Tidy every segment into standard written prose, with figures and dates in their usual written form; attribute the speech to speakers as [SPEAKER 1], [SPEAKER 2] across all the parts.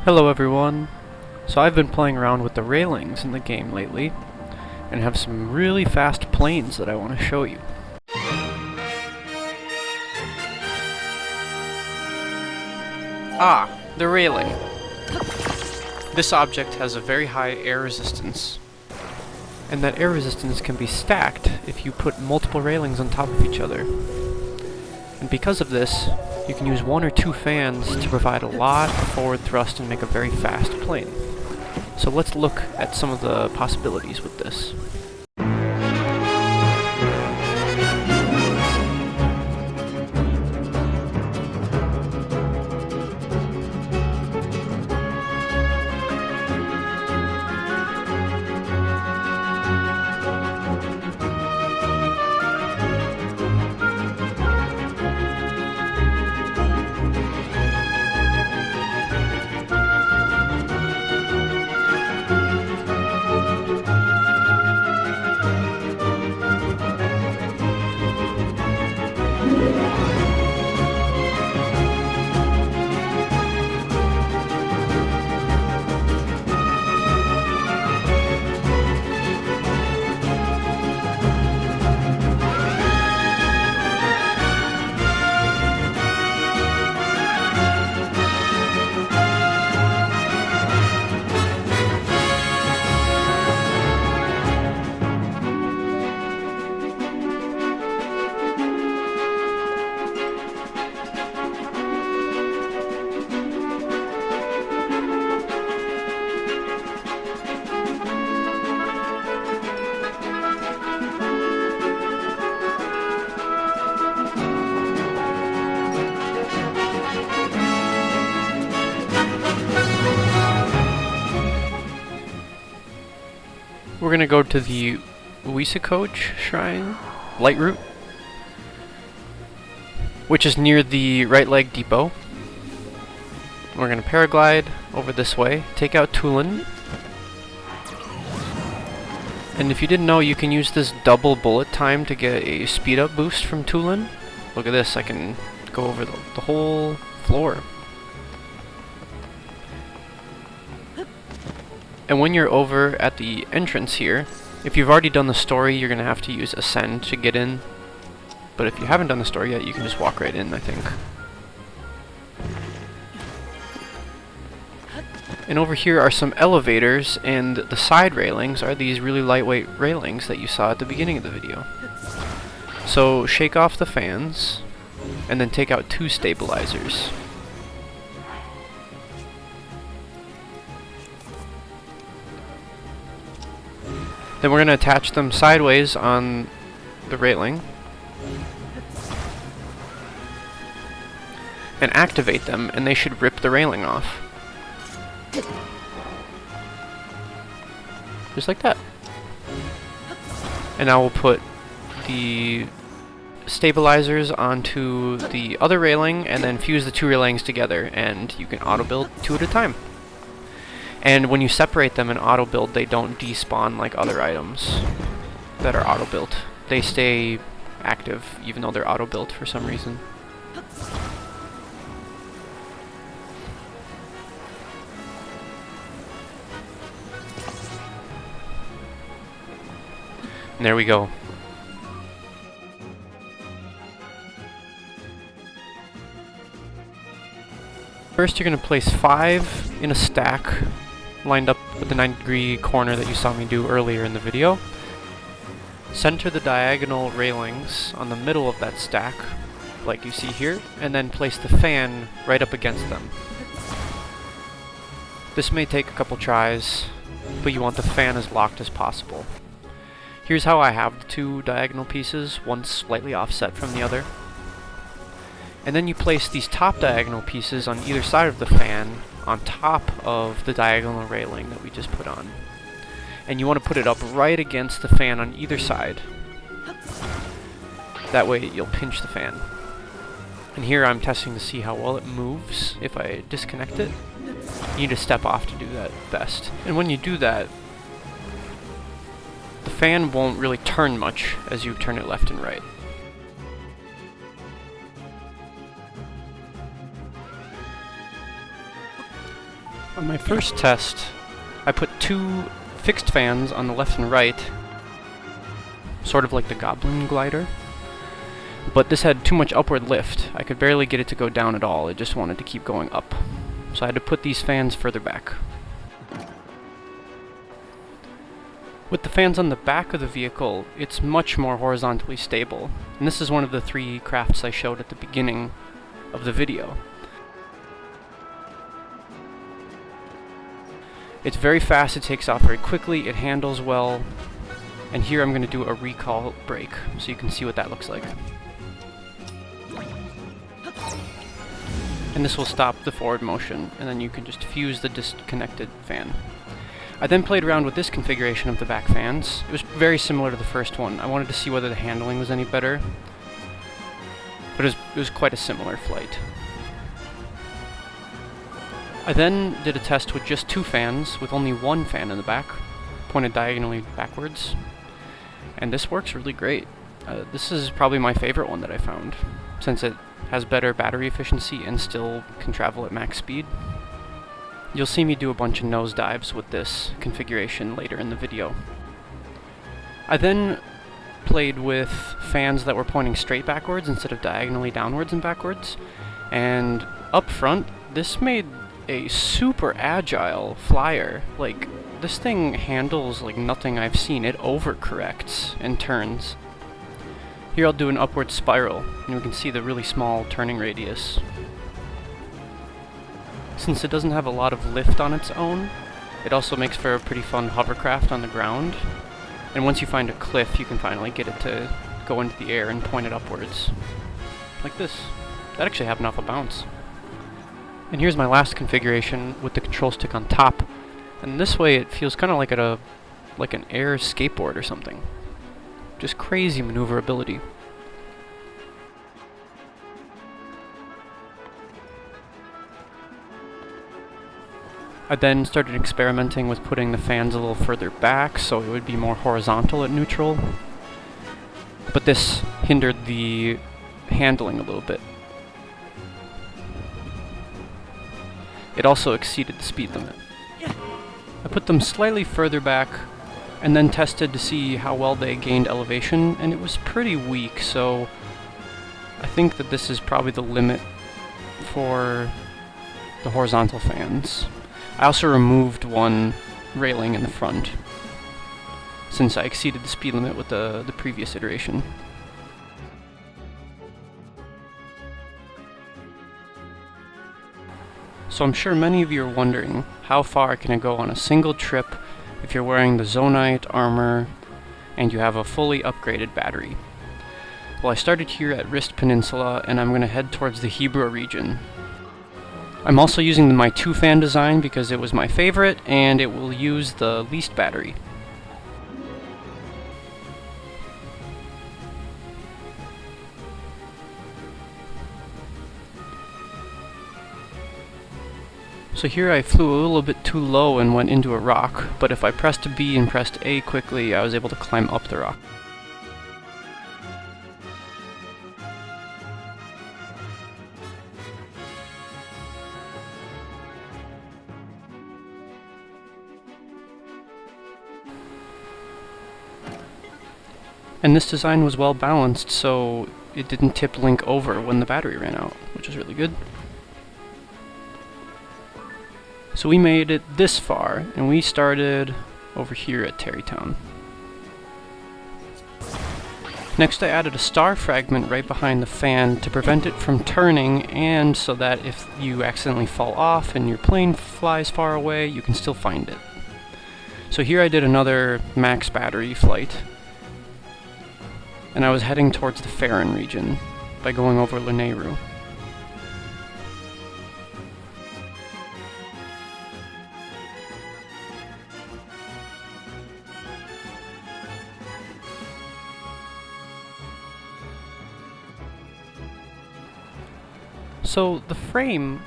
[SPEAKER 1] Hello everyone! So I've been playing around with the railings in the game lately, and have some really fast planes that I want to show you. Ah, the railing. This object has a very high air resistance, and that air resistance can be stacked if you put multiple railings on top of each other. And because of this, you can use one or two fans to provide a lot of forward thrust and make a very fast plane. So let's look at some of the possibilities with this. We're gonna go to the Uisacoach Shrine, light route, which is near the right leg depot. We're gonna paraglide over this way, take out Tulin. And if you didn't know, you can use this double bullet time to get a speed up boost from Tulin. Look at this, I can go over the whole floor. And when you're over at the entrance here, if you've already done the story, you're going to have to use Ascend to get in. But if you haven't done the story yet, you can just walk right in, I think. And over here are some elevators, and the side railings are these really lightweight railings that you saw at the beginning of the video. So shake off the fans, and then take out two stabilizers. Then we're going to attach them sideways on the railing and activate them, and they should rip the railing off. Just like that. And now we'll put the stabilizers onto the other railing and then fuse the two railings together, and you can auto build two at a time. And when you separate them in auto build, they don't despawn like other items that are auto built. They stay active even though they're auto built for some reason. And there we go. First, you're going to place 5 in a stack, lined up with the 90-degree corner that you saw me do earlier in the video. Center the diagonal railings on the middle of that stack, like you see here, and then place the fan right up against them. This may take a couple tries, but you want the fan as locked as possible. Here's how I have the two diagonal pieces, one slightly offset from the other. And then you place these top diagonal pieces on either side of the fan on top of the diagonal railing that we just put on. And you want to put it up right against the fan on either side. That way you'll pinch the fan. And here I'm testing to see how well it moves if I disconnect it. You need to step off to do that best. And when you do that, the fan won't really turn much as you turn it left and right. On my first test, I put 2 fixed fans on the left and right, sort of like the Goblin glider, but this had too much upward lift. I could barely get it to go down at all, it just wanted to keep going up. So I had to put these fans further back. With the fans on the back of the vehicle, it's much more horizontally stable, and this is one of the 3 crafts I showed at the beginning of the video. It's very fast, it takes off very quickly, it handles well, and here I'm going to do a recall brake, so you can see what that looks like. And this will stop the forward motion, and then you can just fuse the disconnected fan. I then played around with this configuration of the back fans. It was very similar to the first one. I wanted to see whether the handling was any better, but it was quite a similar flight. I then did a test with just 2 fans, with only 1 fan in the back, pointed diagonally backwards, and this works really great. This is probably my favorite one that I found, since it has better battery efficiency and still can travel at max speed. You'll see me do a bunch of nosedives with this configuration later in the video. I then played with fans that were pointing straight backwards instead of diagonally downwards and backwards, and up front, this made a super agile flyer. Like, this thing handles like nothing I've seen. It overcorrects and turns. Here I'll do an upward spiral, and we can see the really small turning radius. Since it doesn't have a lot of lift on its own, it also makes for a pretty fun hovercraft on the ground. And once you find a cliff, you can finally get it to go into the air and point it upwards. Like this. That actually happened off a bounce. And here's my last configuration with the control stick on top. And this way it feels kind of like an air skateboard or something. Just crazy maneuverability. I then started experimenting with putting the fans a little further back so it would be more horizontal at neutral. But this hindered the handling a little bit. It also exceeded the speed limit. I put them slightly further back and then tested to see how well they gained elevation, and it was pretty weak, so I think that this is probably the limit for the horizontal fans. I also removed one railing in the front, since I exceeded the speed limit with the previous iteration. So I'm sure many of you are wondering, how far can I go on a single trip if you're wearing the Zonite armor and you have a fully upgraded battery? Well, I started here at Rist Peninsula, and I'm going to head towards the Hebrew region. I'm also using my 2-fan design because it was my favorite, and it will use the least battery. So here I flew a little bit too low and went into a rock, but if I pressed B and pressed A quickly, I was able to climb up the rock. And this design was well balanced, so it didn't tip Link over when the battery ran out, which is really good. So we made it this far, and we started over here at Terrytown. Next I added a star fragment right behind the fan to prevent it from turning, and so that if you accidentally fall off and your plane flies far away, you can still find it. So here I did another max battery flight, and I was heading towards the Farron region by going over Lanayru. So the frame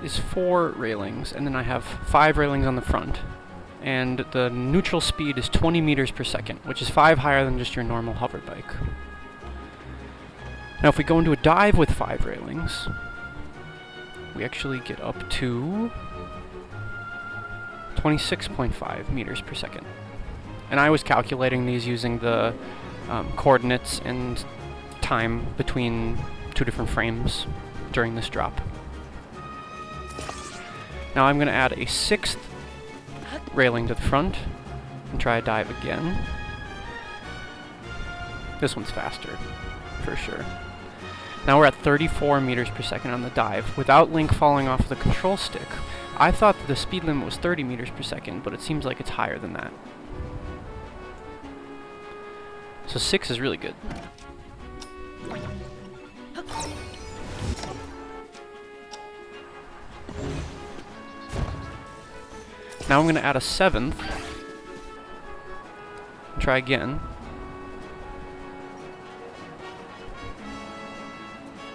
[SPEAKER 1] is 4 railings, and then I have 5 railings on the front. And the neutral speed is 20 meters per second, which is 5 higher than just your normal hover bike. Now if we go into a dive with 5 railings, we actually get up to 26.5 meters per second. And I was calculating these using the coordinates and time between two different frames during this drop. Now I'm going to add a 6th railing to the front and try a dive again. This one's faster, for sure. Now we're at 34 meters per second on the dive, without Link falling off the control stick. I thought that the speed limit was 30 meters per second, but it seems like it's higher than that. So 6 is really good. Now I'm going to add a 7th. Try again.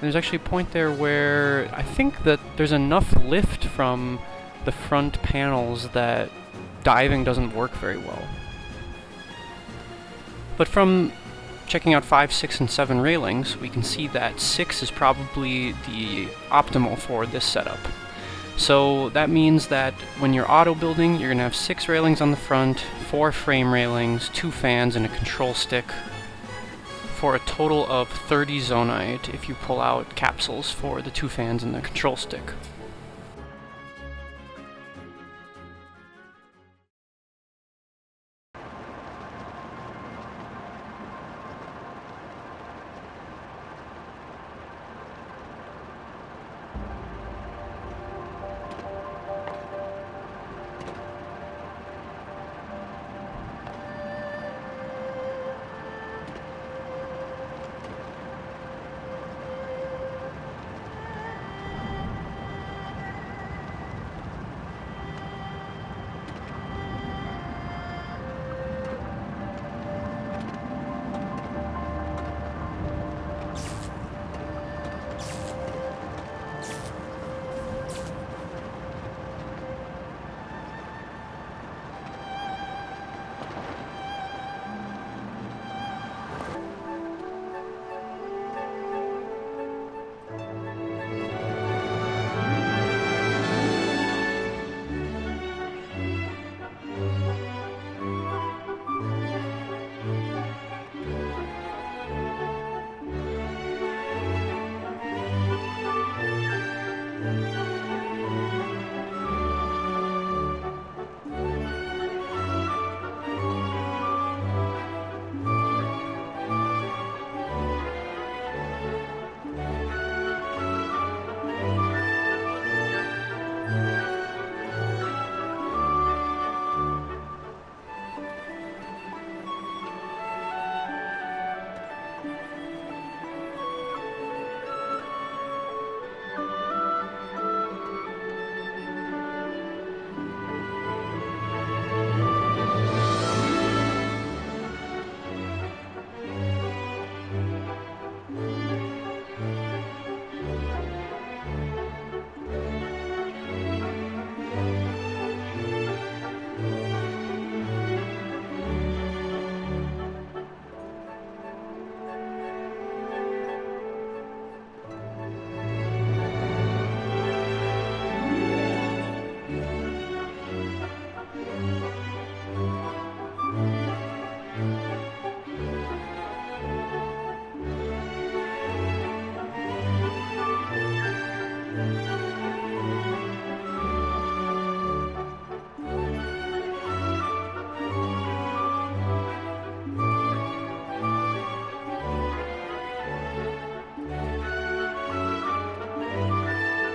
[SPEAKER 1] There's actually a point there where I think that there's enough lift from the front panels that diving doesn't work very well. But from checking out 5, 6, and 7 railings, we can see that 6 is probably the optimal for this setup. So that means that when you're auto building, you're going to have 6 railings on the front, 4 frame railings, 2 fans, and a control stick, for a total of 30 zonite if you pull out capsules for the 2 fans and the control stick.